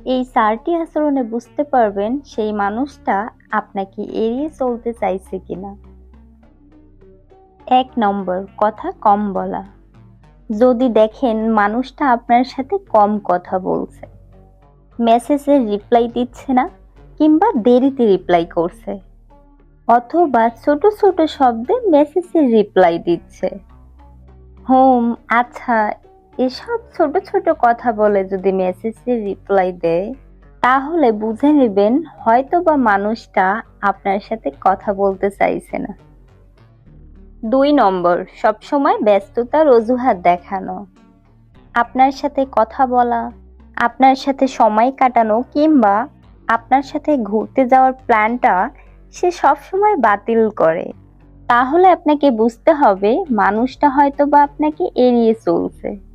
এই ৪টি আচরণে বুঝতে পারবেন সেই মানুষটা আপনাকে এড়িয়ে চলতে চাইছে কিনা। ১ নম্বর, কথা কম বলা। যদি দেখেন মানুষটা আপনার সাথে কম কথা বলছে, মেসেজের রিপ্লাই দিচ্ছে না কিংবা দেরিতে রিপ্লাই করছে, অথবা ছোট ছোট শব্দে মেসেজের রিপ্লাই দিচ্ছে, হুম, আচ্ছা, এসব ছোট ছোট কথা বলে যদি মেসেজের রিপ্লাই দেয়, তাহলে বুঝে নেবেন হয়তোবা মানুষটা আপনার সাথে কথা বলতে চাইছে না। ২ নম্বর, সবসময় ব্যস্ততার অজুহাত দেখানো। আপনার সাথে কথা বলা, আপনার সাথে সময় কাটানো কিংবা আপনার সাথে ঘুরতে যাওয়ার প্ল্যানটা সে সবসময় বাতিল করে। তাহলে আপনাকে বুঝতে হবে মানুষটা হয়তোবা আপনাকে এড়িয়ে চলছে।